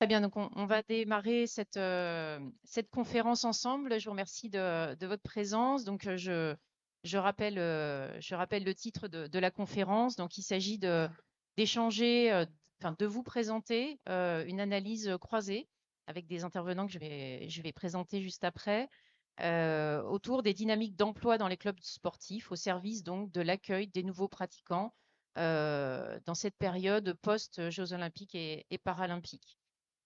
Très bien, donc on va démarrer cette conférence ensemble. Je vous remercie de votre présence. Donc, je rappelle le titre de la conférence. Donc, il s'agit d'échanger, enfin, de vous présenter une analyse croisée avec des intervenants que je vais présenter juste après, autour des dynamiques d'emploi dans les clubs sportifs, au service donc de l'accueil des nouveaux pratiquants dans cette période post-Jeux olympiques et paralympiques.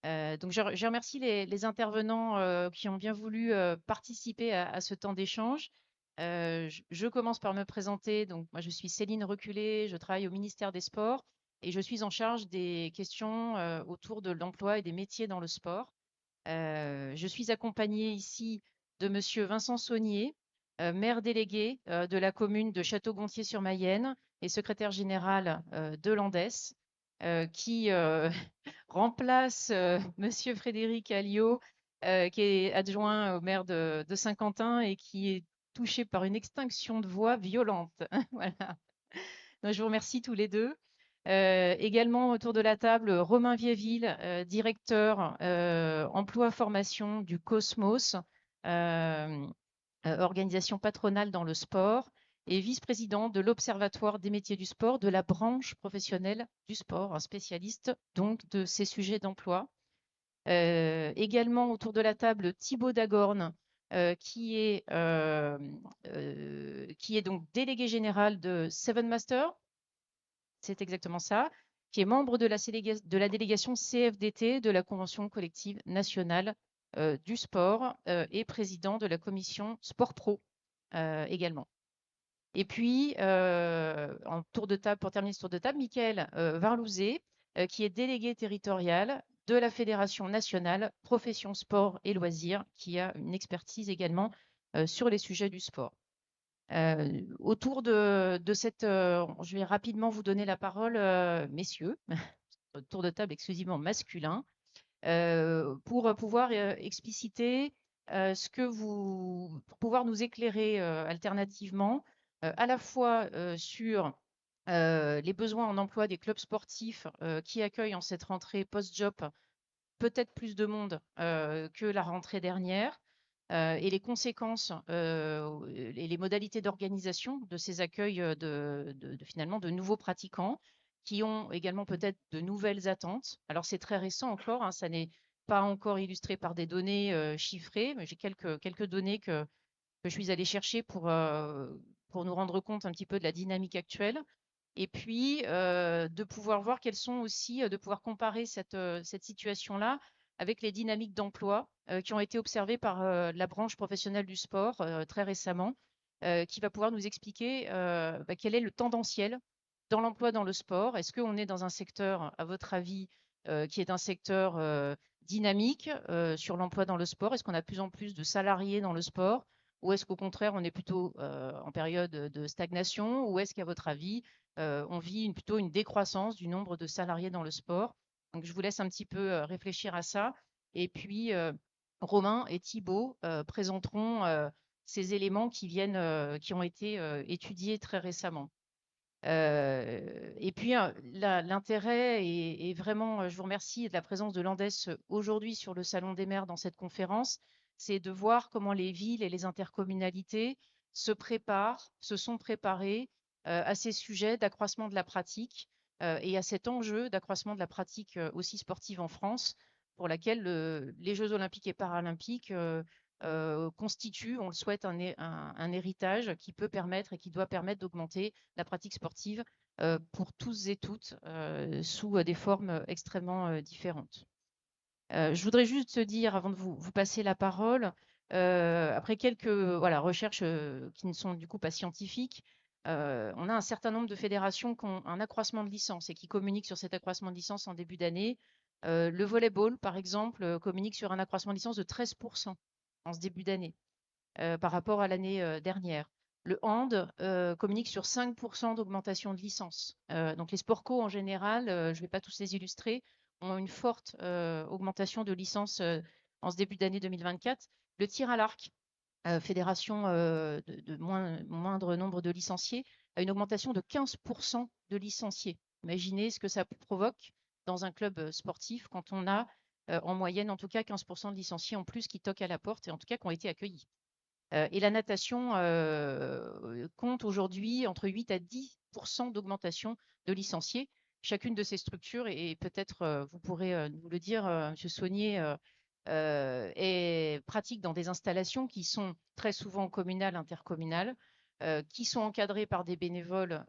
Donc je remercie les intervenants qui ont bien voulu participer à ce temps d'échange. Je commence par me présenter. Donc moi je suis Céline Reculé, je travaille au ministère des Sports et je suis en charge des questions autour de l'emploi et des métiers dans le sport. Je suis accompagnée ici de Monsieur Vincent Saunier, maire délégué de la commune de Château-Gontier-sur-Mayenne et secrétaire général de l'ANDES, qui remplace Monsieur Frédéric Alliot, qui est adjoint au maire de Saint-Quentin et qui est touché par une extinction de voix violente. Voilà. Donc, je vous remercie tous les deux. Également autour de la table, Romain Vieville, directeur emploi formation du Cosmos, euh, organisation patronale dans le sport, et vice-président de l'Observatoire des métiers du sport de la branche professionnelle du sport, un spécialiste donc de ces sujets d'emploi. Également autour de la table, Thibaut Dagorne, qui est donc délégué général de Seven Masters, c'est exactement ça, qui est membre de la délégation CFDT de la Convention collective nationale du sport et président de la commission Sport Pro également. Et puis, en tour de table, pour terminer ce tour de table, Mickaël Varlouzet, qui est délégué territorial de la Fédération nationale profession sport et loisirs, qui a une expertise également sur les sujets du sport. Autour de cette, je vais rapidement vous donner la parole, messieurs, tour de table exclusivement masculin, pour pouvoir expliciter ce que vous, pour pouvoir nous éclairer alternativement, à la fois sur les besoins en emploi des clubs sportifs qui accueillent en cette rentrée post-job peut-être plus de monde que la rentrée dernière et les conséquences et les modalités d'organisation de ces accueils finalement de nouveaux pratiquants qui ont également peut-être de nouvelles attentes. Alors c'est très récent encore, hein, ça n'est pas encore illustré par des données chiffrées, mais j'ai quelques données que je suis allée chercher pour nous rendre compte un petit peu de la dynamique actuelle. Et puis, de pouvoir voir quelles sont aussi, de pouvoir comparer cette situation-là avec les dynamiques d'emploi qui ont été observées par la branche professionnelle du sport très récemment, qui va pouvoir nous expliquer quel est le tendanciel dans l'emploi dans le sport. Est-ce qu'on est dans un secteur, à votre avis, qui est un secteur dynamique sur l'emploi dans le sport? Est-ce qu'on a de plus en plus de salariés dans le sport? Ou est-ce qu'au contraire, on est plutôt en période de stagnation? Ou est-ce qu'à votre avis, on vit plutôt une décroissance du nombre de salariés dans le sport? Donc, je vous laisse un petit peu réfléchir à ça. Et puis, Romain et Thibaut présenteront ces éléments qui ont été étudiés très récemment. Et puis, l'intérêt est vraiment, je vous remercie de la présence de l'ANDES aujourd'hui sur le Salon des maires dans cette conférence, c'est de voir comment les villes et les intercommunalités se sont préparées à ces sujets d'accroissement de la pratique et à cet enjeu d'accroissement de la pratique aussi sportive en France, pour laquelle les Jeux olympiques et paralympiques constituent, on le souhaite, un héritage qui peut permettre et qui doit permettre d'augmenter la pratique sportive pour tous et toutes sous des formes extrêmement différentes. Je voudrais juste dire, avant de vous passer la parole, après quelques voilà, recherches qui ne sont du coup pas scientifiques, on a un certain nombre de fédérations qui ont un accroissement de licence et qui communiquent sur cet accroissement de licence en début d'année. Le volleyball, par exemple, communique sur un accroissement de licence de 13% en ce début d'année par rapport à l'année dernière. Le hand communique sur 5% d'augmentation de licence. Donc les sports co en général, je ne vais pas tous les illustrer, ont une forte augmentation de licence en ce début d'année 2024. Le tir à l'arc, fédération de moindre nombre de licenciés, a une augmentation de 15% de licenciés. Imaginez ce que ça provoque dans un club sportif quand on a en moyenne, en tout cas, 15% de licenciés en plus qui toquent à la porte et en tout cas qui ont été accueillis. Et la natation compte aujourd'hui entre 8 à 10% d'augmentation de licenciés. Chacune de ces structures, et peut-être vous pourrez nous le dire, Monsieur Saunier, est pratique dans des installations qui sont très souvent communales, intercommunales, qui sont encadrées par des bénévoles,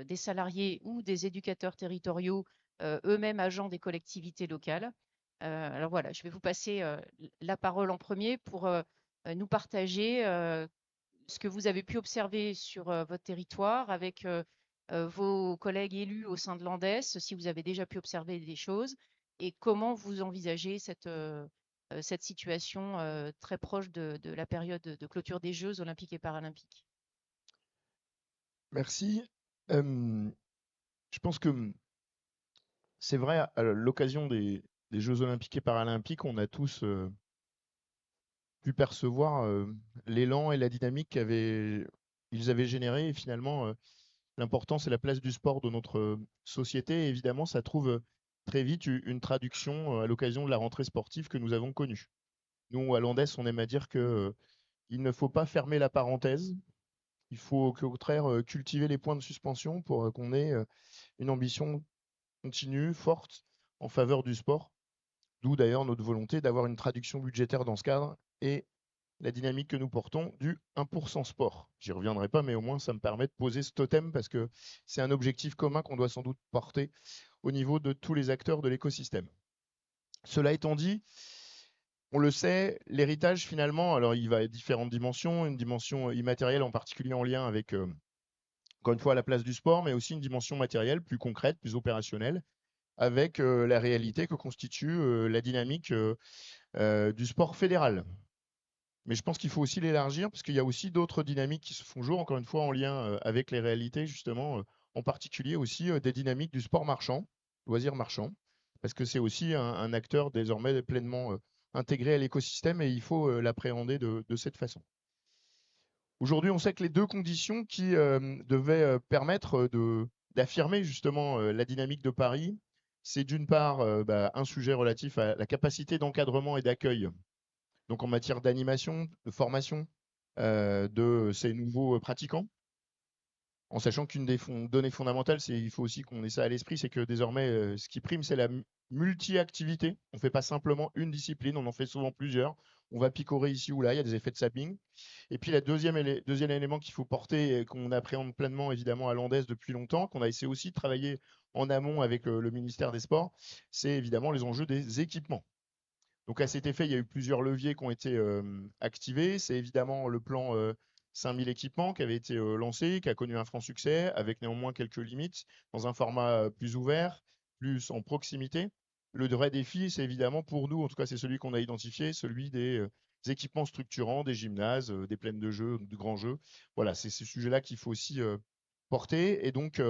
des salariés ou des éducateurs territoriaux, eux-mêmes agents des collectivités locales. Alors voilà, je vais vous passer la parole en premier pour nous partager ce que vous avez pu observer sur votre territoire avec vos collègues élus au sein de l'Andes, si vous avez déjà pu observer des choses, et comment vous envisagez cette situation très proche de la période de clôture des Jeux olympiques et paralympiques. Merci. Je pense que c'est vrai, à l'occasion des Jeux olympiques et paralympiques, on a tous pu percevoir l'élan et la dynamique ils avaient généré et finalement l'importance et la place du sport dans notre société. Et évidemment, ça trouve très vite une traduction à l'occasion de la rentrée sportive que nous avons connue. Nous, à Landès, on aime à dire que il ne faut pas fermer la parenthèse. Il faut au contraire cultiver les points de suspension pour qu'on ait une ambition continue, forte, en faveur du sport. D'où d'ailleurs notre volonté d'avoir une traduction budgétaire dans ce cadre et la dynamique que nous portons du 1% sport. J'y reviendrai pas, mais au moins ça me permet de poser ce totem parce que c'est un objectif commun qu'on doit sans doute porter au niveau de tous les acteurs de l'écosystème. Cela étant dit, on le sait, l'héritage finalement, alors il va à différentes dimensions, une dimension immatérielle en particulier en lien avec, encore une fois, la place du sport, mais aussi une dimension matérielle plus concrète, plus opérationnelle, avec la réalité que constitue la dynamique du sport fédéral. Mais je pense qu'il faut aussi l'élargir parce qu'il y a aussi d'autres dynamiques qui se font jour, encore une fois en lien avec les réalités, justement, en particulier aussi des dynamiques du sport marchand, loisir marchand, parce que c'est aussi un acteur désormais pleinement intégré à l'écosystème et il faut l'appréhender de cette façon. Aujourd'hui, on sait que les deux conditions qui devaient permettre d'affirmer justement la dynamique de Paris, c'est d'une part un sujet relatif à la capacité d'encadrement et d'accueil, donc en matière d'animation, de formation de ces nouveaux pratiquants, en sachant qu'une des données fondamentales, c'est il faut aussi qu'on ait ça à l'esprit, c'est que désormais, ce qui prime, c'est la multi-activité. On ne fait pas simplement une discipline, on en fait souvent plusieurs. On va picorer ici ou là, il y a des effets de sapping. Et puis, le deuxième élément qu'il faut porter, et qu'on appréhende pleinement évidemment à l'Andes depuis longtemps, qu'on a essayé aussi de travailler en amont avec le ministère des Sports, c'est évidemment les enjeux des équipements. Donc à cet effet, il y a eu plusieurs leviers qui ont été activés. C'est évidemment le plan 5000 équipements qui avait été lancé, qui a connu un franc succès, avec néanmoins quelques limites, dans un format plus ouvert, plus en proximité. Le vrai défi, c'est évidemment pour nous, en tout cas c'est celui qu'on a identifié, celui des équipements structurants, des gymnases, des plaines de jeux, de grands jeux. Voilà, c'est ce sujet-là qu'il faut aussi porter. Et donc,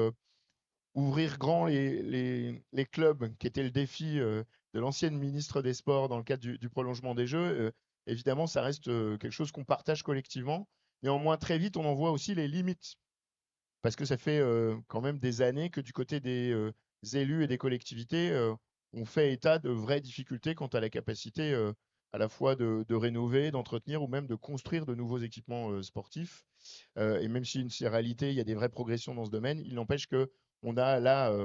ouvrir grand les clubs, qui était le défi de l'ancienne ministre des Sports dans le cadre du prolongement des Jeux, évidemment, ça reste quelque chose qu'on partage collectivement. Néanmoins, très vite, on en voit aussi les limites, parce que ça fait quand même des années que du côté des élus et des collectivités, on fait état de vraies difficultés quant à la capacité à la fois de rénover, d'entretenir ou même de construire de nouveaux équipements sportifs. Et même si c'est réalité, il y a des vraies progressions dans ce domaine, il n'empêche que on a là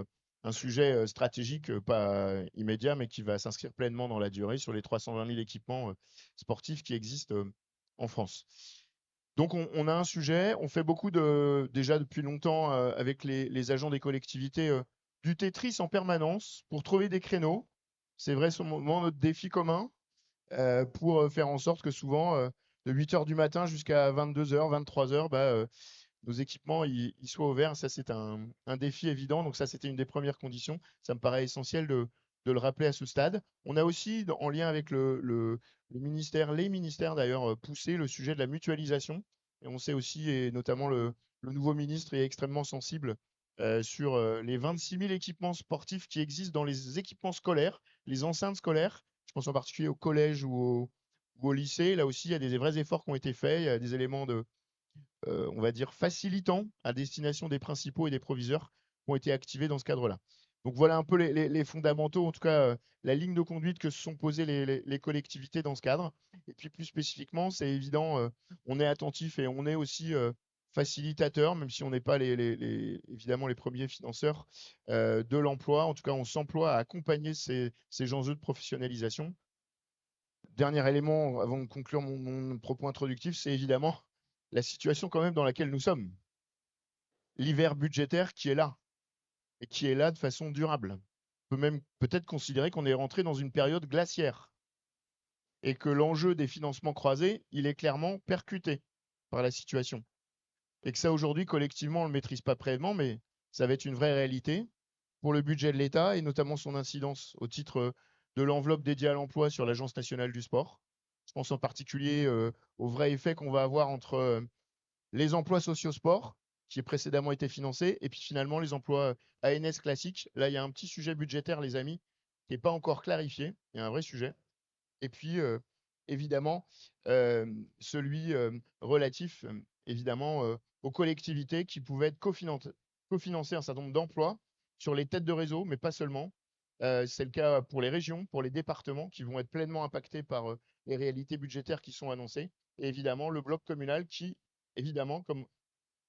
un sujet stratégique, pas immédiat, mais qui va s'inscrire pleinement dans la durée sur les 320 000 équipements sportifs qui existent en France. Donc on a un sujet, on fait beaucoup déjà depuis longtemps avec les agents des collectivités du Tetris en permanence pour trouver des créneaux. C'est vrai, c'est notre défi commun pour faire en sorte que souvent, de 8 heures du matin jusqu'à 22 heures, 23 heures, nos équipements ils soient ouverts. Ça, c'est un défi évident. Donc ça, c'était une des premières conditions. Ça me paraît essentiel de le rappeler à ce stade. On a aussi, en lien avec le ministère, les ministères d'ailleurs, poussé le sujet de la mutualisation. Et on sait aussi, et notamment le nouveau ministre est extrêmement sensible sur les 26 000 équipements sportifs qui existent dans les équipements scolaires, les enceintes scolaires. Je pense en particulier au collège ou au lycée. Là aussi, il y a des vrais efforts qui ont été faits. Il y a des éléments on va dire, facilitants à destination des principaux et des proviseurs qui ont été activés dans ce cadre-là. Donc voilà un peu les fondamentaux, en tout cas la ligne de conduite que se sont posées les collectivités dans ce cadre. Et puis plus spécifiquement, c'est évident, on est attentif et on est aussi facilitateur, même si on n'est pas évidemment les premiers financeurs de l'emploi. En tout cas, on s'emploie à accompagner ces enjeux de professionnalisation. Dernier élément, avant de conclure mon propos introductif, c'est évidemment la situation quand même dans laquelle nous sommes. L'hiver budgétaire qui est là, et qui est là de façon durable. On peut même peut-être considérer qu'on est rentré dans une période glaciaire et que l'enjeu des financements croisés, il est clairement percuté par la situation. Et que ça, aujourd'hui, collectivement, on ne le maîtrise pas pleinement, mais ça va être une vraie réalité pour le budget de l'État et notamment son incidence au titre de l'enveloppe dédiée à l'emploi sur l'Agence nationale du sport. Je pense en particulier au vrai effet qu'on va avoir entre les emplois sociosport, qui précédemment été financés, et puis finalement les emplois ANS classiques. Là, il y a un petit sujet budgétaire, les amis, qui n'est pas encore clarifié. Il y a un vrai sujet. Et puis, évidemment, celui relatif, évidemment, aux collectivités qui pouvaient être cofinancer un certain nombre d'emplois sur les têtes de réseau, mais pas seulement. C'est le cas pour les régions, pour les départements qui vont être pleinement impactés par les réalités budgétaires qui sont annoncées. Et évidemment, le bloc communal qui, évidemment, comme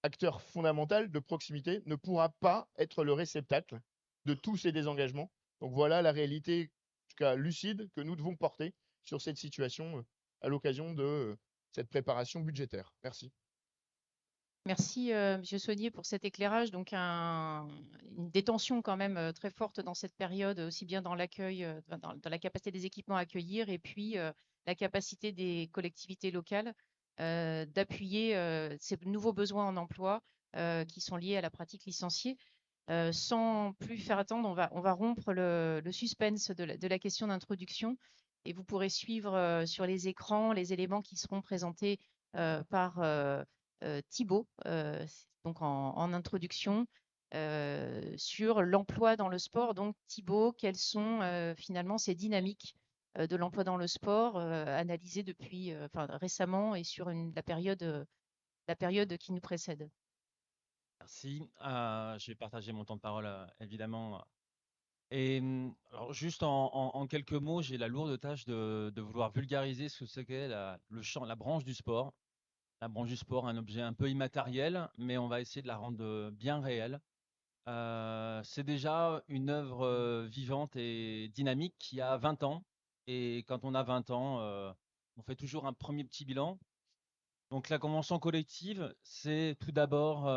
acteur fondamental de proximité, ne pourra pas être le réceptacle de tous ces désengagements. Donc voilà la réalité, en tout cas lucide, que nous devons porter sur cette situation à l'occasion de cette préparation budgétaire. Merci. Merci, Monsieur Saunier, pour cet éclairage. Donc, une détention quand même très forte dans cette période, aussi bien dans l'accueil, dans la capacité des équipements à accueillir, et puis la capacité des collectivités locales d'appuyer ces nouveaux besoins en emploi qui sont liés à la pratique licenciée. Sans plus faire attendre, on va rompre le suspense de la question d'introduction et vous pourrez suivre sur les écrans les éléments qui seront présentés par Thibaut, donc en introduction, sur l'emploi dans le sport. Donc, Thibaut, quelles sont finalement ces dynamiques de l'emploi dans le sport analysées depuis, enfin, récemment et sur la période qui nous précède? Merci. Je vais partager mon temps de parole, évidemment. Alors juste en quelques mots, j'ai la lourde tâche de vouloir vulgariser ce que c'est qu'est la branche du sport. La branche du sport, un objet un peu immatériel, mais on va essayer de la rendre bien réelle. C'est déjà une œuvre vivante et dynamique qui a 20 ans. Et quand on a 20 ans, on fait toujours un premier petit bilan. Donc la convention collective, c'est tout d'abord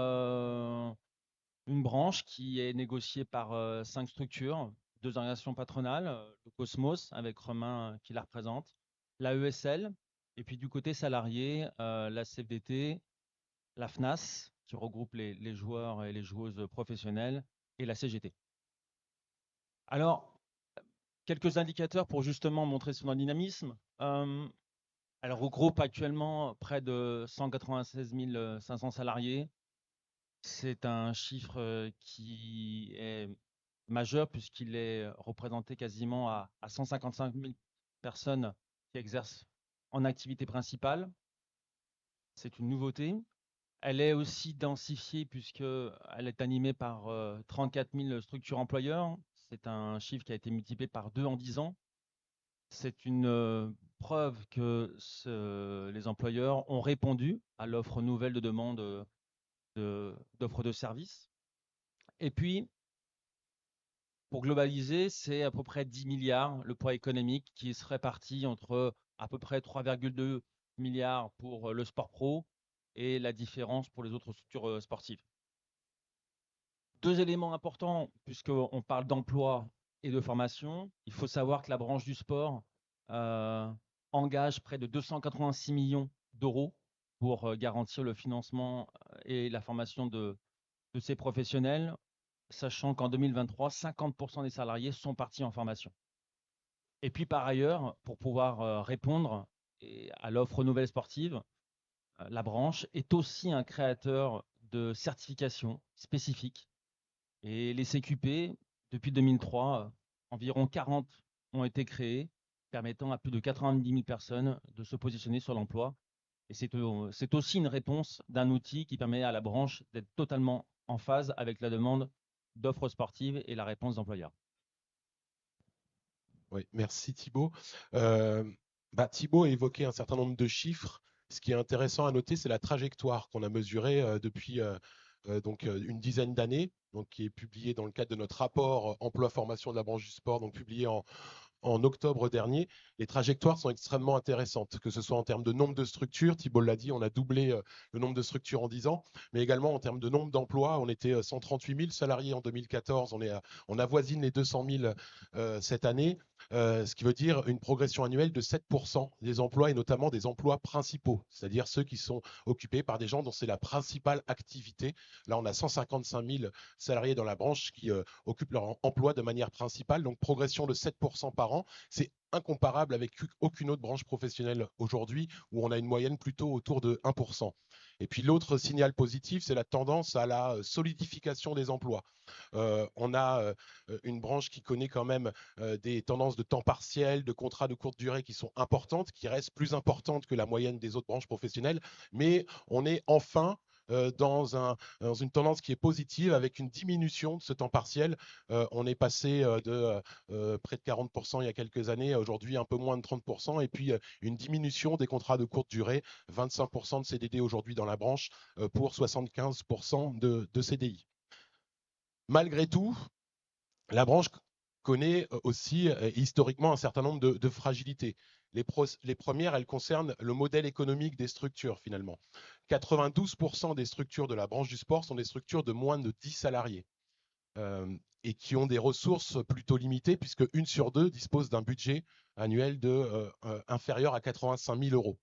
une branche qui est négociée par 5 structures, 2 organisations patronales, le Cosmos avec Romain qui la représente, la ESL, et puis du côté salarié, la CFDT, la FNAS qui regroupe les joueurs et les joueuses professionnelles et la CGT. Alors, quelques indicateurs pour justement montrer son dynamisme. Elle regroupe actuellement près de 196 500 salariés. C'est un chiffre qui est majeur puisqu'il est représenté quasiment à 155 000 personnes qui exercent en activité principale. C'est une nouveauté. Elle est aussi densifiée puisqu'elle est animée par 34 000 structures employeurs. C'est un chiffre qui a été multiplié par 2 en 10 ans. C'est une preuve que les employeurs ont répondu à l'offre nouvelle de demande d'offres de services. Et puis, pour globaliser, c'est à peu près 10 milliards le poids économique qui se répartit entre à peu près 3,2 milliards pour le sport pro et la différence pour les autres structures sportives. 2 éléments importants, puisqu'on parle d'emploi et de formation. Il faut savoir que la branche du sport engage près de 286 millions d'euros pour garantir le financement et la formation de ces professionnels, sachant qu'en 2023, 50% des salariés sont partis en formation. Et puis par ailleurs, pour pouvoir répondre à l'offre nouvelle sportive, la branche est aussi un créateur de certifications spécifiques. Et les CQP, depuis 2003, environ 40 ont été créés, permettant à plus de 90 000 personnes de se positionner sur l'emploi. Et c'est aussi une réponse d'un outil qui permet à la branche d'être totalement en phase avec la demande d'offres sportives et la réponse d'employeurs. Oui, merci Thibaut. Thibaut a évoqué un certain nombre de chiffres. Ce qui est intéressant à noter, c'est la trajectoire qu'on a mesurée depuis une dizaine d'années, qui est publiée dans le cadre de notre rapport emploi-formation de la branche du sport, donc publié en octobre dernier. Les trajectoires sont extrêmement intéressantes, que ce soit en termes de nombre de structures, Thibault l'a dit, on a doublé le nombre de structures en 10 ans, mais également en termes de nombre d'emplois, on était 138 000 salariés en 2014, on avoisine les 200 000 cette année, ce qui veut dire une progression annuelle de 7% des emplois et notamment des emplois principaux, c'est-à-dire ceux qui sont occupés par des gens dont c'est la principale activité. Là, on a 155 000 salariés dans la branche qui occupent leur emploi de manière principale, donc progression de 7% par an. C'est incomparable avec aucune autre branche professionnelle aujourd'hui où on a une moyenne plutôt autour de 1%. Et puis l'autre signal positif, c'est la tendance à la solidification des emplois. On a une branche qui connaît quand même des tendances de temps partiel, de contrats de courte durée qui sont importantes, qui restent plus importantes que la moyenne des autres branches professionnelles, mais on est enfin dans une tendance qui est positive avec une diminution de ce temps partiel. On est passé de près de 40% il y a quelques années, aujourd'hui un peu moins de 30%, et puis une diminution des contrats de courte durée, 25% de CDD aujourd'hui dans la branche pour 75% de CDI. Malgré tout, la branche connaît aussi historiquement un certain nombre de fragilités. Les premières, elles concernent le modèle économique des structures finalement. 92% des structures de la branche du sport sont des structures de moins de 10 salariés et qui ont des ressources plutôt limitées puisque 1 sur 2 dispose d'un budget annuel inférieur à 85 000 euros.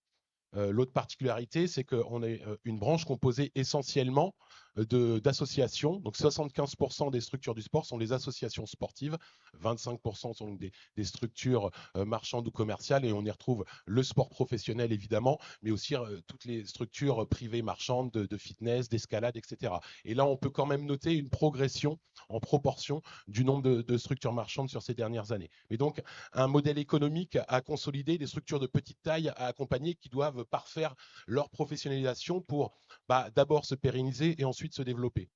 L'autre particularité, c'est qu'on est une branche composée essentiellement d'associations. Donc 75% des structures du sport sont des associations sportives, 25% sont donc des structures marchandes ou commerciales, et on y retrouve le sport professionnel évidemment, mais aussi toutes les structures privées marchandes de fitness, d'escalade, etc. Et là, on peut quand même noter une progression en proportion du nombre de structures marchandes sur ces dernières années. Mais donc, un modèle économique à consolider, des structures de petite taille à accompagner qui doivent parfaire leur professionnalisation pour d'abord se pérenniser et ensuite se développer.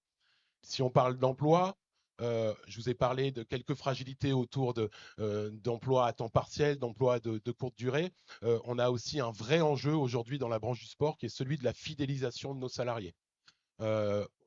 Si on parle d'emploi, je vous ai parlé de quelques fragilités autour d'emplois à temps partiel, d'emplois de courte durée. On a aussi un vrai enjeu aujourd'hui dans la branche du sport qui est celui de la fidélisation de nos salariés.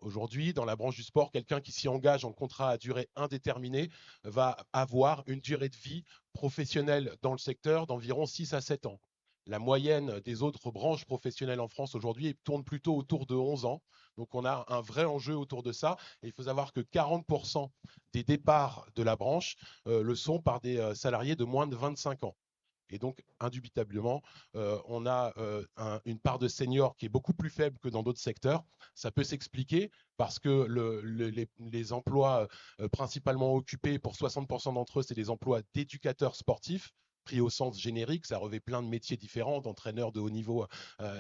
Aujourd'hui, dans la branche du sport, quelqu'un qui s'y engage en contrat à durée indéterminée va avoir une durée de vie professionnelle dans le secteur d'environ 6 à 7 ans. La moyenne des autres branches professionnelles en France aujourd'hui tourne plutôt autour de 11 ans. Donc on a un vrai enjeu autour de ça. Et il faut savoir que 40% des départs de la branche le sont par des salariés de moins de 25 ans. Et donc, indubitablement, on a une part de seniors qui est beaucoup plus faible que dans d'autres secteurs. Ça peut s'expliquer parce que les emplois principalement occupés, pour 60% d'entre eux, c'est des emplois d'éducateurs sportifs, pris au sens générique. Ça revêt plein de métiers différents, d'entraîneurs de haut niveau,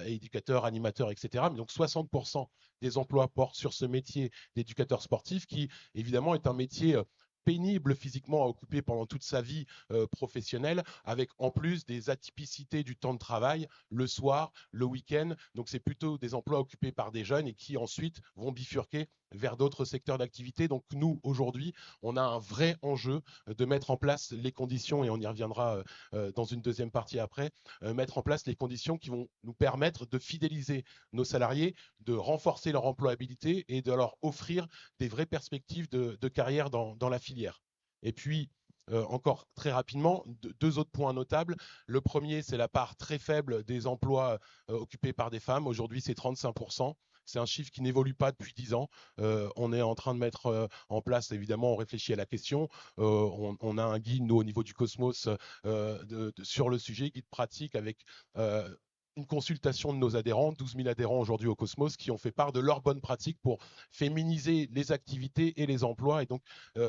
éducateurs, animateurs, etc. Mais donc, 60% des emplois portent sur ce métier d'éducateur sportif qui, évidemment, est un métier pénible physiquement à occuper pendant toute sa vie professionnelle, avec en plus des atypicités du temps de travail, le soir, le week-end. Donc c'est plutôt des emplois occupés par des jeunes et qui ensuite vont bifurquer vers d'autres secteurs d'activité. Donc nous, aujourd'hui, on a un vrai enjeu de mettre en place les conditions, et on y reviendra dans une deuxième partie après, mettre en place les conditions qui vont nous permettre de fidéliser nos salariés, de renforcer leur employabilité et de leur offrir des vraies perspectives de carrière dans la filière. Et puis, encore très rapidement, deux autres points notables. Le premier, c'est la part très faible des emplois occupés par des femmes. Aujourd'hui, c'est 35%. C'est un chiffre qui n'évolue pas depuis 10 ans. On est en train de mettre en place, évidemment, on réfléchit à la question. On a un guide, nous, au niveau du Cosmos, sur le sujet, guide pratique avec une consultation de nos adhérents, 12 000 adhérents aujourd'hui au Cosmos, qui ont fait part de leurs bonnes pratiques pour féminiser les activités et les emplois. Et donc,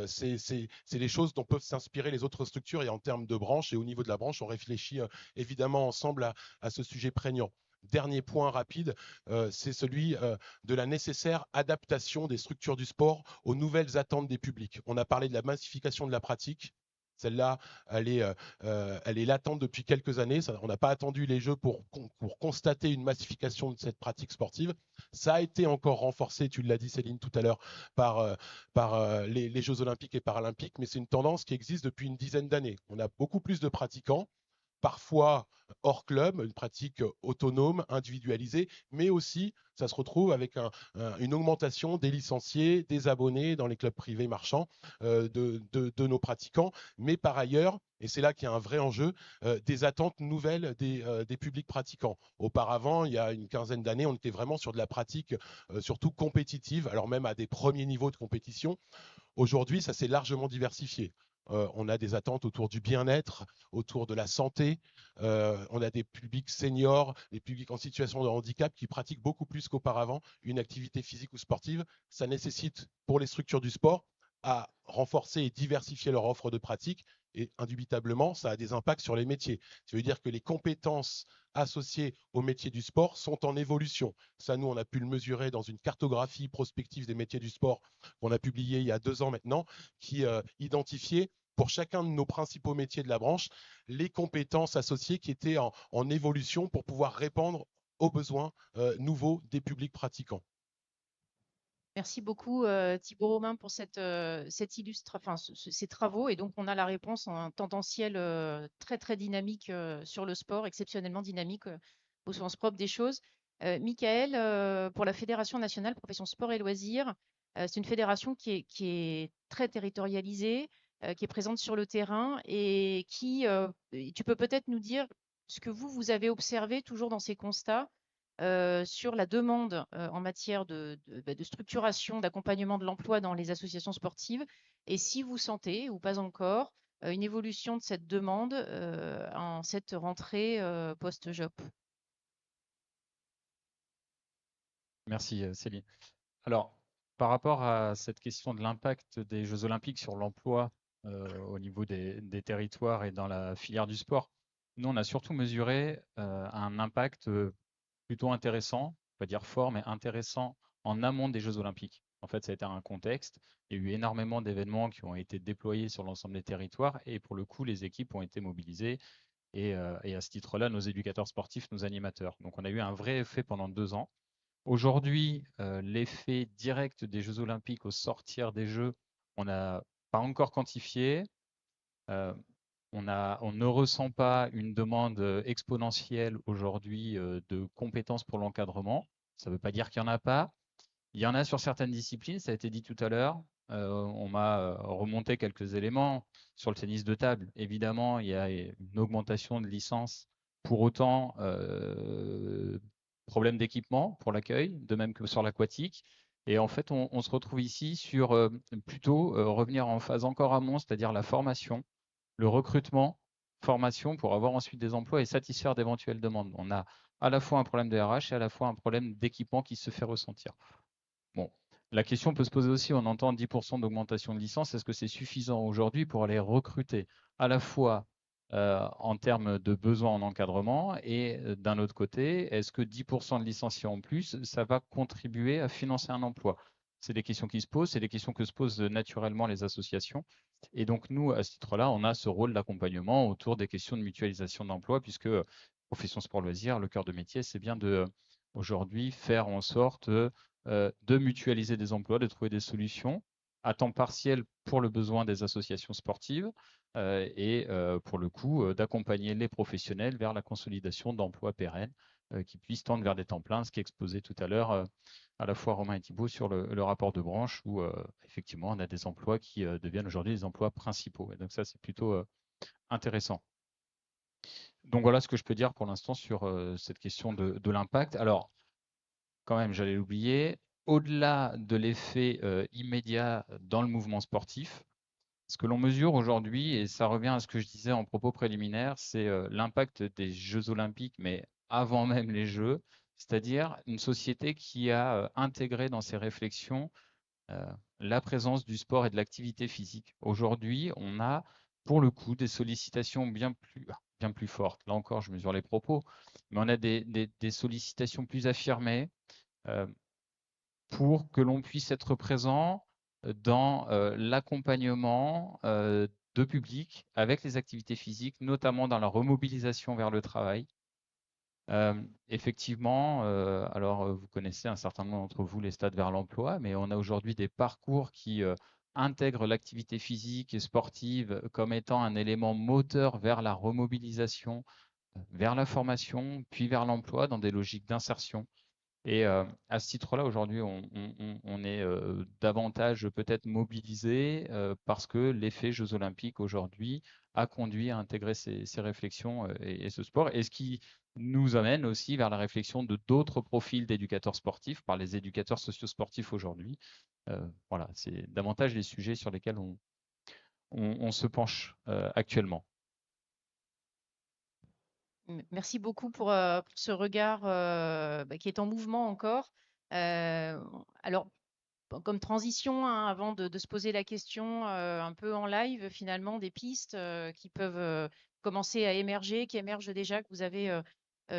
c'est les choses dont peuvent s'inspirer les autres structures. Et en termes de branche, et au niveau de la branche, on réfléchit évidemment ensemble à ce sujet prégnant. Dernier point rapide, c'est celui de la nécessaire adaptation des structures du sport aux nouvelles attentes des publics. On a parlé de la massification de la pratique. Celle-là, elle est latente depuis quelques années. On n'a pas attendu les Jeux pour constater une massification de cette pratique sportive. Ça a été encore renforcé, tu l'as dit Céline tout à l'heure, par les Jeux olympiques et paralympiques, mais c'est une tendance qui existe depuis une dizaine d'années. On a beaucoup plus de pratiquants, parfois hors club, une pratique autonome, individualisée, mais aussi ça se retrouve avec une augmentation des licenciés, des abonnés dans les clubs privés marchands de nos pratiquants, mais par ailleurs, et c'est là qu'il y a un vrai enjeu, des attentes nouvelles des publics pratiquants. Auparavant, il y a une quinzaine d'années, on était vraiment sur de la pratique surtout compétitive, alors même à des premiers niveaux de compétition. Aujourd'hui, ça s'est largement diversifié. On a des attentes autour du bien-être, autour de la santé. On a des publics seniors, des publics en situation de handicap qui pratiquent beaucoup plus qu'auparavant une activité physique ou sportive. Ça nécessite pour les structures du sport à renforcer et diversifier leur offre de pratique. Et indubitablement, ça a des impacts sur les métiers. Ça veut dire que les compétences associées au métier du sport sont en évolution. Ça, nous, on a pu le mesurer dans une cartographie prospective des métiers du sport qu'on a publié il y a 2 ans maintenant, qui identifiait pour chacun de nos principaux métiers de la branche les compétences associées qui étaient en évolution pour pouvoir répondre aux besoins nouveaux des publics pratiquants. Merci beaucoup Thibaut Romain pour ces travaux. Et donc, on a la réponse en un tendanciel très, très dynamique sur le sport, exceptionnellement dynamique au sens propre des choses. Michael, pour la Fédération nationale profession sport et loisirs, c'est une fédération qui est très territorialisée, qui est présente sur le terrain et tu peux peut-être nous dire ce que vous avez observé toujours dans ces constats sur la demande en matière de structuration, d'accompagnement de l'emploi dans les associations sportives et si vous sentez, ou pas encore, une évolution de cette demande en cette rentrée post-JOP. Merci Céline. Alors, par rapport à cette question de l'impact des Jeux olympiques sur l'emploi au niveau des territoires et dans la filière du sport, nous, on a surtout mesuré un impact plutôt intéressant, pas dire fort, mais intéressant en amont des Jeux olympiques. En fait, ça a été un contexte. Il y a eu énormément d'événements qui ont été déployés sur l'ensemble des territoires et pour le coup, les équipes ont été mobilisées et à ce titre-là, nos éducateurs sportifs, nos animateurs. Donc, on a eu un vrai effet pendant 2 ans. Aujourd'hui, l'effet direct des Jeux olympiques au sortir des Jeux, on n'a pas encore quantifié. On ne ressent pas une demande exponentielle aujourd'hui de compétences pour l'encadrement. Ça ne veut pas dire qu'il n'y en a pas. Il y en a sur certaines disciplines, ça a été dit tout à l'heure. On m'a remonté quelques éléments sur le tennis de table. Évidemment, il y a une augmentation de licences. Pour autant, problème d'équipement pour l'accueil, de même que sur l'aquatique. Et en fait, on se retrouve ici sur plutôt revenir en phase encore amont, c'est-à-dire la formation, le recrutement, formation pour avoir ensuite des emplois et satisfaire d'éventuelles demandes. On a à la fois un problème de RH et à la fois un problème d'équipement qui se fait ressentir. Bon, la question peut se poser aussi, on entend 10% d'augmentation de licence, est-ce que c'est suffisant aujourd'hui pour aller recruter à la fois en termes de besoins en encadrement et d'un autre côté, est-ce que 10% de licenciés en plus, ça va contribuer à financer un emploi? C'est des questions qui se posent, c'est des questions que se posent naturellement les associations. Et donc nous, à ce titre-là, on a ce rôle d'accompagnement autour des questions de mutualisation d'emploi, puisque profession sport loisirs, le cœur de métier, c'est bien de aujourd'hui faire en sorte de mutualiser des emplois, de trouver des solutions à temps partiel pour le besoin des associations sportives et pour le coup d'accompagner les professionnels vers la consolidation d'emplois pérennes qui puissent tendre vers des temps pleins, ce qui est exposé tout à l'heure à la fois Romain et Thibault sur le rapport de branche où effectivement on a des emplois qui deviennent aujourd'hui des emplois principaux. Et donc ça c'est plutôt intéressant. Donc voilà ce que je peux dire pour l'instant sur cette question de l'impact. Alors quand même, j'allais l'oublier, au-delà de l'effet immédiat dans le mouvement sportif, ce que l'on mesure aujourd'hui, et ça revient à ce que je disais en propos préliminaire, c'est l'impact des Jeux olympiques, mais avant même les Jeux, c'est-à-dire une société qui a intégré dans ses réflexions la présence du sport et de l'activité physique. Aujourd'hui, on a pour le coup des sollicitations bien plus fortes. Là encore, je mesure les propos, mais on a des sollicitations plus affirmées pour que l'on puisse être présent dans l'accompagnement de public avec les activités physiques, notamment dans la remobilisation vers le travail. Effectivement, alors vous connaissez un certain nombre d'entre vous les stades vers l'emploi, mais on a aujourd'hui des parcours qui intègrent l'activité physique et sportive comme étant un élément moteur vers la remobilisation, vers la formation, puis vers l'emploi dans des logiques d'insertion. Et à ce titre-là, aujourd'hui, on est davantage peut-être mobilisé parce que l'effet Jeux Olympiques aujourd'hui a conduit à intégrer ces réflexions et ce sport. Et ce qui nous amène aussi vers la réflexion de d'autres profils d'éducateurs sportifs par les éducateurs socio-sportifs aujourd'hui. Voilà, c'est davantage les sujets sur lesquels on se penche actuellement. Merci beaucoup pour ce regard qui est en mouvement encore. Alors, comme transition, hein, avant de se poser la question un peu en live, finalement, des pistes qui peuvent commencer à émerger, qui émergent déjà, que vous avez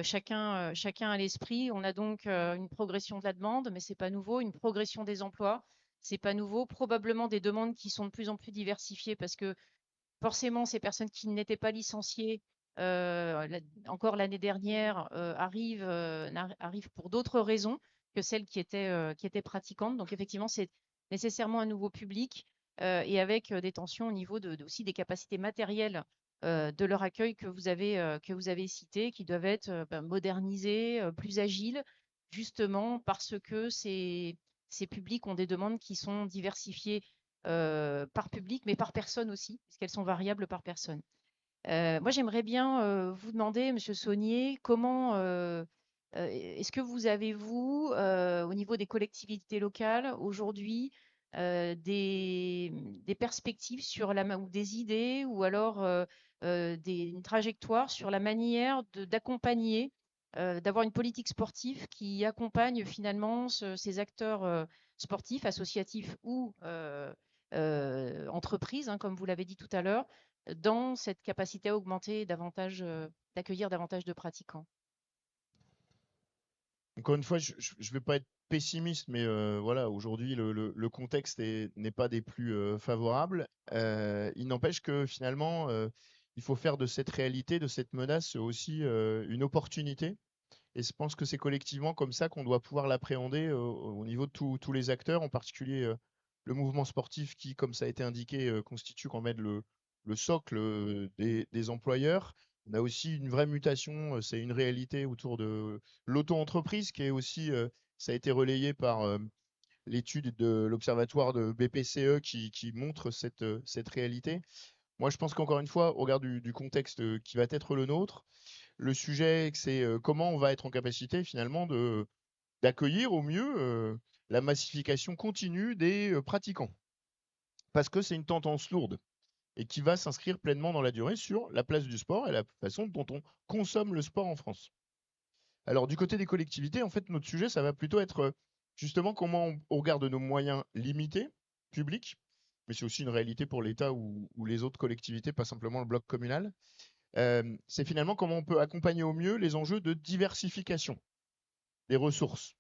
chacun à l'esprit. On a donc une progression de la demande, mais c'est pas nouveau, une progression des emplois, c'est pas nouveau, probablement des demandes qui sont de plus en plus diversifiées parce que forcément, ces personnes qui n'étaient pas licenciées encore l'année dernière arrivent pour d'autres raisons que celles qui étaient pratiquantes. Donc effectivement, c'est nécessairement un nouveau public et avec des tensions au niveau aussi des capacités matérielles de leur accueil que vous avez citées, qui doivent être modernisées, plus agiles, justement parce que ces publics ont des demandes qui sont diversifiées par public, mais par personne aussi, puisqu'elles sont variables par personne. Moi, j'aimerais bien vous demander, Monsieur Saunier, est-ce que vous avez, vous, au niveau des collectivités locales, aujourd'hui, des perspectives sur ou des idées, ou alors une trajectoire sur la manière d'accompagner, d'avoir une politique sportive qui accompagne finalement ces acteurs sportifs, associatifs ou entreprises, hein, comme vous l'avez dit tout à l'heure, dans cette capacité à augmenter davantage, d'accueillir davantage de pratiquants. Encore une fois, je ne vais pas être pessimiste, mais voilà, aujourd'hui, le contexte n'est pas des plus favorables. Il n'empêche que finalement, il faut faire de cette réalité, de cette menace aussi une opportunité. Et je pense que c'est collectivement comme ça qu'on doit pouvoir l'appréhender au niveau de tous les acteurs, en particulier le mouvement sportif qui, comme ça a été indiqué, constitue quand même le socle des employeurs. On a aussi une vraie mutation, c'est une réalité autour de l'auto-entreprise qui est aussi, ça a été relayé par l'étude de l'observatoire de BPCE qui montre cette réalité. Moi, je pense qu'encore une fois, au regard du contexte qui va être le nôtre, le sujet, c'est comment on va être en capacité finalement d'accueillir au mieux la massification continue des pratiquants. Parce que c'est une tendance lourde et qui va s'inscrire pleinement dans la durée sur la place du sport et la façon dont on consomme le sport en France. Alors du côté des collectivités, en fait, notre sujet, ça va plutôt être justement comment on regarde nos moyens limités, publics, mais c'est aussi une réalité pour l'État ou les autres collectivités, pas simplement le bloc communal. C'est finalement comment on peut accompagner au mieux les enjeux de diversification des ressources.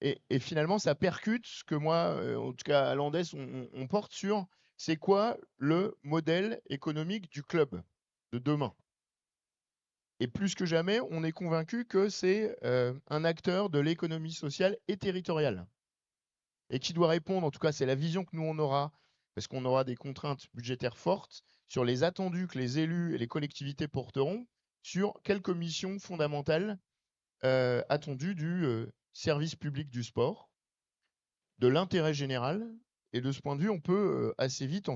Et finalement, ça percute ce que moi, en tout cas à l'Andes, on porte sur c'est quoi le modèle économique du club de demain. Et plus que jamais, on est convaincu que c'est un acteur de l'économie sociale et territoriale. Et qui doit répondre, en tout cas c'est la vision que nous on aura, parce qu'on aura des contraintes budgétaires fortes sur les attendus que les élus et les collectivités porteront sur quelques missions fondamentales attendues du service public du sport, de l'intérêt général. Et de ce point de vue, on peut assez vite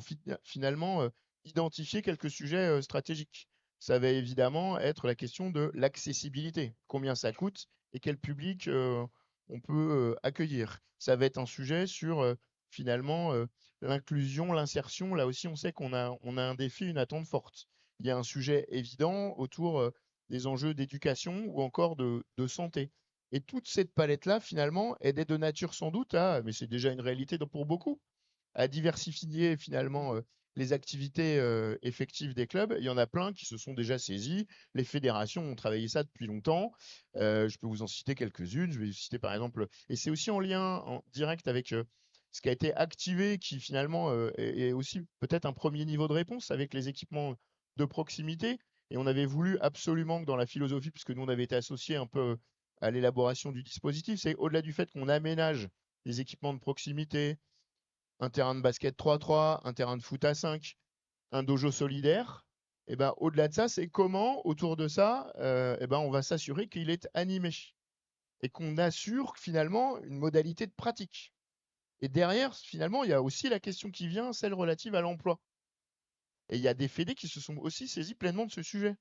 finalement identifier quelques sujets stratégiques. Ça va évidemment être la question de l'accessibilité. Combien ça coûte et quel public on peut accueillir. Ça va être un sujet sur finalement l'inclusion, l'insertion. Là aussi, on sait qu'on a un défi, une attente forte. Il y a un sujet évident autour des enjeux d'éducation ou encore de santé. Et toute cette palette-là, finalement, elle est de nature sans doute mais c'est déjà une réalité pour beaucoup, à diversifier finalement les activités effectives des clubs. Il y en a plein qui se sont déjà saisis. Les fédérations ont travaillé ça depuis longtemps. Je peux vous en citer quelques-unes. Je vais citer par exemple, et c'est aussi en lien direct avec ce qui a été activé, qui finalement est aussi peut-être un premier niveau de réponse avec les équipements de proximité. Et on avait voulu absolument que dans la philosophie, puisque nous on avait été associés un peu à l'élaboration du dispositif, c'est au-delà du fait qu'on aménage des équipements de proximité, un terrain de basket 3-3, un terrain de foot à 5, un dojo solidaire. Et ben, au-delà de ça, c'est comment, autour de ça, et ben, on va s'assurer qu'il est animé et qu'on assure finalement une modalité de pratique. Et derrière, finalement, il y a aussi la question qui vient, celle relative à l'emploi. Et il y a des fédés qui se sont aussi saisis pleinement de ce sujet.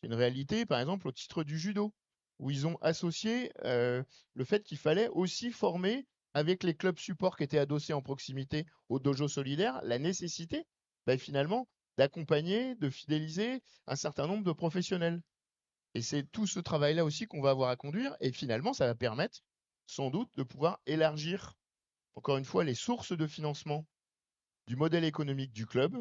C'est une réalité, par exemple, au titre du judo, où ils ont associé le fait qu'il fallait aussi former, avec les clubs supports qui étaient adossés en proximité au dojo solidaire, la nécessité, finalement, d'accompagner, de fidéliser un certain nombre de professionnels. Et c'est tout ce travail-là aussi qu'on va avoir à conduire. Et finalement, ça va permettre, sans doute, de pouvoir élargir, encore une fois, les sources de financement du modèle économique du club,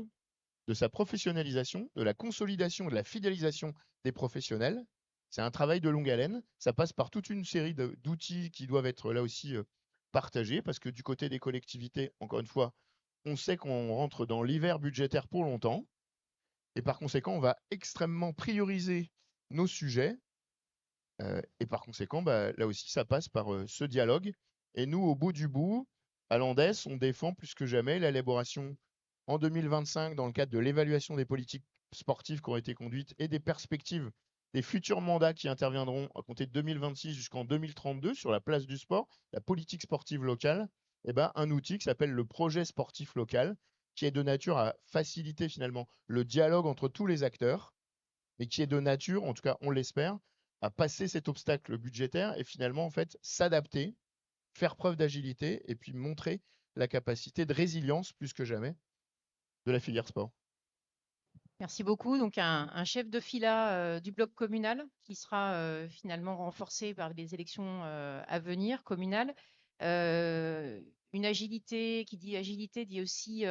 de sa professionnalisation, de la consolidation, de la fidélisation des professionnels. C'est un travail de longue haleine. Ça passe par toute une série d'outils qui doivent être là aussi partagés, parce que du côté des collectivités, encore une fois, on sait qu'on rentre dans l'hiver budgétaire pour longtemps. Et par conséquent, on va extrêmement prioriser nos sujets. Et par conséquent, là aussi, ça passe par ce dialogue. Et nous, au bout du bout, à l'ANDES, on défend plus que jamais l'élaboration en 2025, dans le cadre de l'évaluation des politiques sportives qui ont été conduites et des perspectives des futurs mandats qui interviendront à compter de 2026 jusqu'en 2032 sur la place du sport, la politique sportive locale, et un outil qui s'appelle le projet sportif local, qui est de nature à faciliter finalement le dialogue entre tous les acteurs, mais qui est de nature, en tout cas on l'espère, à passer cet obstacle budgétaire et finalement en fait s'adapter, faire preuve d'agilité et puis montrer la capacité de résilience plus que jamais de la filière sport. Merci beaucoup. Donc, un chef de fila du bloc communal qui sera finalement renforcé par les élections à venir communales. Une agilité, qui dit agilité, dit aussi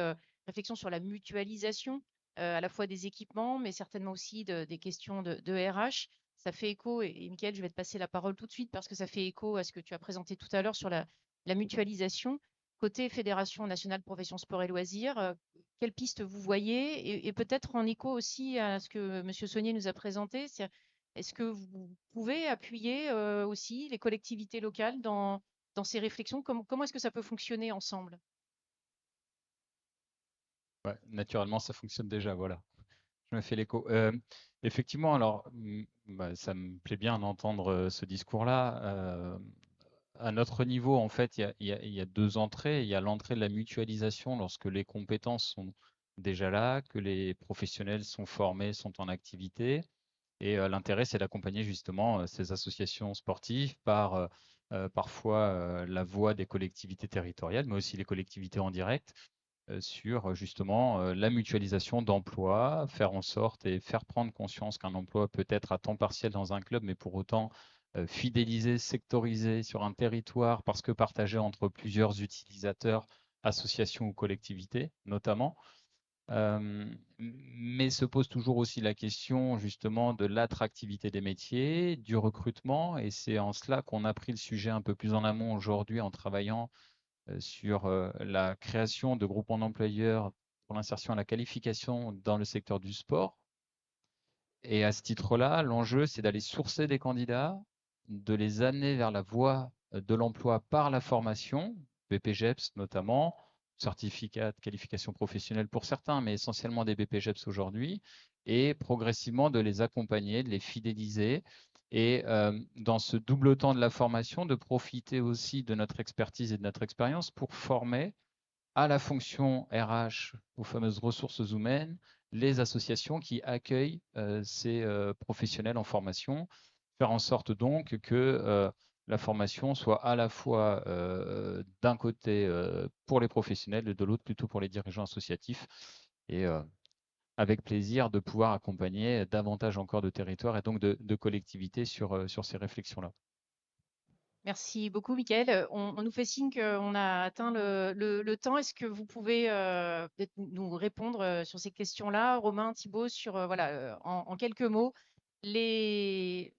réflexion sur la mutualisation à la fois des équipements, mais certainement aussi des questions de RH. Ça fait écho, et Mickaël, je vais te passer la parole tout de suite parce que ça fait écho à ce que tu as présenté tout à l'heure sur la mutualisation. Côté Fédération nationale profession sport et loisirs, quelles pistes vous voyez et peut-être en écho aussi à ce que M. Saunier nous a présenté, est-ce que vous pouvez appuyer aussi les collectivités locales dans ces réflexions? Comment est-ce que ça peut fonctionner ensemble? Ouais, naturellement, ça fonctionne déjà, voilà. Je me fais l'écho. Effectivement, alors, ça me plaît bien d'entendre ce discours-là. À notre niveau, en fait, il y a deux entrées. Il y a l'entrée de la mutualisation lorsque les compétences sont déjà là, que les professionnels sont formés, sont en activité. Et l'intérêt, c'est d'accompagner justement ces associations sportives par parfois la voix des collectivités territoriales, mais aussi les collectivités en direct, sur justement la mutualisation d'emplois, faire en sorte et faire prendre conscience qu'un emploi peut être à temps partiel dans un club, mais pour autant fidélisé, sectorisé sur un territoire parce que partagé entre plusieurs utilisateurs, associations ou collectivités notamment. Mais se pose toujours aussi la question justement de l'attractivité des métiers, du recrutement, et c'est en cela qu'on a pris le sujet un peu plus en amont aujourd'hui en travaillant sur la création de groupements d'employeurs pour l'insertion et la qualification dans le secteur du sport. Et à ce titre-là, l'enjeu, c'est d'aller sourcer des candidats, de les amener vers la voie de l'emploi par la formation, BPGEPS notamment, certificat de qualification professionnelle pour certains, mais essentiellement des BPGEPS aujourd'hui, et progressivement de les accompagner, de les fidéliser, et dans ce double temps de la formation, de profiter aussi de notre expertise et de notre expérience pour former à la fonction RH, aux fameuses ressources humaines, les associations qui accueillent ces professionnels en formation, faire en sorte donc que la formation soit à la fois d'un côté pour les professionnels et de l'autre plutôt pour les dirigeants associatifs. Et avec plaisir de pouvoir accompagner davantage encore de territoires et donc de collectivités sur ces réflexions-là. Merci beaucoup, Mickaël. On nous fait signe qu'on a atteint le temps. Est-ce que vous pouvez peut-être nous répondre sur ces questions-là, Romain, Thibault, sur en quelques mots, les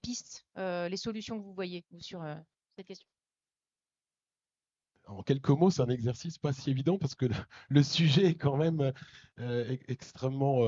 pistes, les solutions que vous voyez sur cette question? En quelques mots, c'est un exercice pas si évident parce que le sujet est quand même extrêmement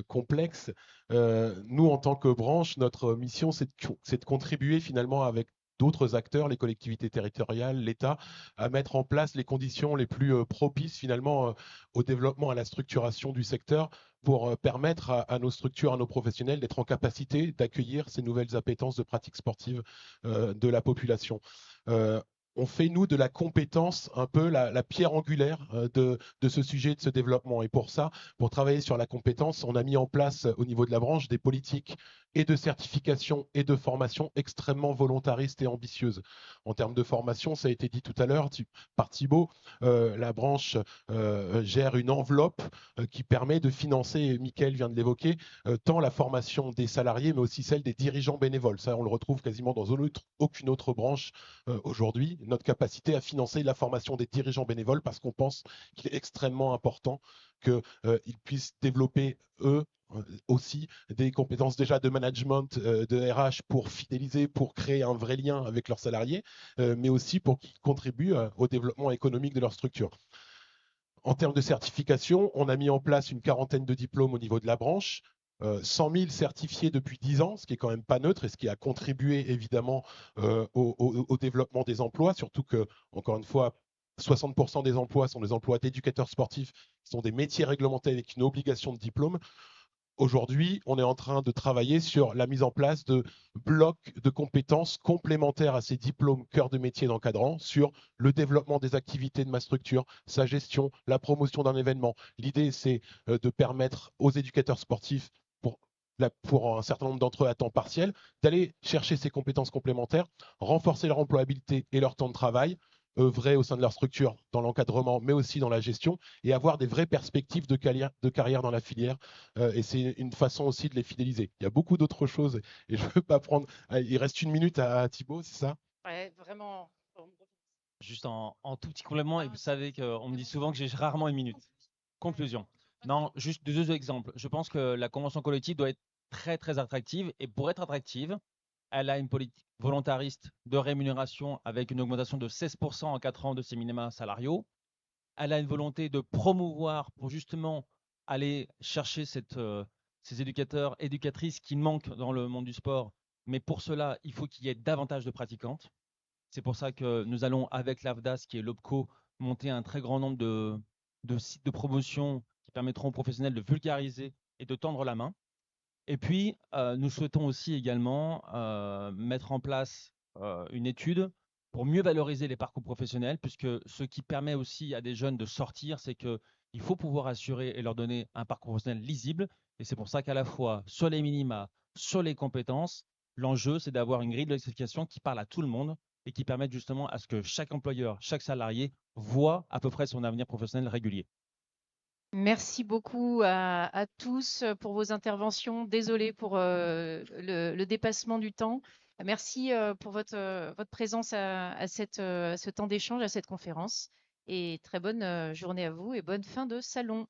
complexe. Nous, en tant que branche, notre mission, c'est de contribuer finalement avec d'autres acteurs, les collectivités territoriales, l'État, à mettre en place les conditions les plus propices finalement au développement, à la structuration du secteur pour permettre à nos structures, à nos professionnels d'être en capacité d'accueillir ces nouvelles appétences de pratiques sportives de la population. On fait, nous, de la compétence un peu la pierre angulaire de ce sujet, de ce développement. Et pour ça, pour travailler sur la compétence, on a mis en place au niveau de la branche des politiques et de certification et de formation extrêmement volontaristes et ambitieuses. En termes de formation, ça a été dit tout à l'heure par Thibaut, la branche gère une enveloppe qui permet de financer, et Mickaël vient de l'évoquer, tant la formation des salariés, mais aussi celle des dirigeants bénévoles. Ça, on le retrouve quasiment dans aucune autre branche aujourd'hui, notre capacité à financer la formation des dirigeants bénévoles parce qu'on pense qu'il est extrêmement important qu'ils puissent développer, eux, aussi des compétences déjà de management, de RH pour fidéliser, pour créer un vrai lien avec leurs salariés, mais aussi pour qu'ils contribuent au développement économique de leur structure. En termes de certification, on a mis en place une quarantaine de diplômes au niveau de la branche, 100 000 certifiés depuis 10 ans, ce qui est quand même pas neutre et ce qui a contribué évidemment au développement des emplois, surtout que, encore une fois, 60% des emplois sont des emplois d'éducateurs sportifs, qui sont des métiers réglementés avec une obligation de diplôme. Aujourd'hui, on est en train de travailler sur la mise en place de blocs de compétences complémentaires à ces diplômes cœur de métier d'encadrant sur le développement des activités de ma structure, sa gestion, la promotion d'un événement. L'idée, c'est de permettre aux éducateurs sportifs, pour un certain nombre d'entre eux à temps partiel, d'aller chercher ces compétences complémentaires, renforcer leur employabilité et leur temps de travail, œuvrer au sein de leur structure dans l'encadrement, mais aussi dans la gestion, et avoir des vraies perspectives de carrière dans la filière. Et c'est une façon aussi de les fidéliser. Il y a beaucoup d'autres choses, et je ne veux pas prendre... Il reste 1 minute à Thibaut, c'est ça? Ouais, vraiment. Juste en tout petit complément, et vous savez qu'on me dit souvent que j'ai rarement 1 minute. Conclusion. Non, juste 2 exemples. Je pense que la convention collective doit être très, très attractive. Et pour être attractive, elle a une politique volontariste de rémunération avec une augmentation de 16% en 4 ans de ses minima salariaux. Elle a une volonté de promouvoir pour justement aller chercher ces éducateurs, éducatrices qui manquent dans le monde du sport. Mais pour cela, il faut qu'il y ait davantage de pratiquantes. C'est pour ça que nous allons, avec l'AFDAS, qui est l'OPCO, monter un très grand nombre de sites de promotion qui permettront aux professionnels de vulgariser et de tendre la main. Et puis, nous souhaitons aussi également mettre en place une étude pour mieux valoriser les parcours professionnels, puisque ce qui permet aussi à des jeunes de sortir, c'est qu'il faut pouvoir assurer et leur donner un parcours professionnel lisible. Et c'est pour ça qu'à la fois sur les minima, sur les compétences, l'enjeu, c'est d'avoir une grille de classification qui parle à tout le monde et qui permette justement à ce que chaque employeur, chaque salarié voit à peu près son avenir professionnel régulier. Merci beaucoup à tous pour vos interventions. Désolée pour le dépassement du temps. Merci pour votre présence à ce temps d'échange, à cette conférence. Et très bonne journée à vous et bonne fin de salon.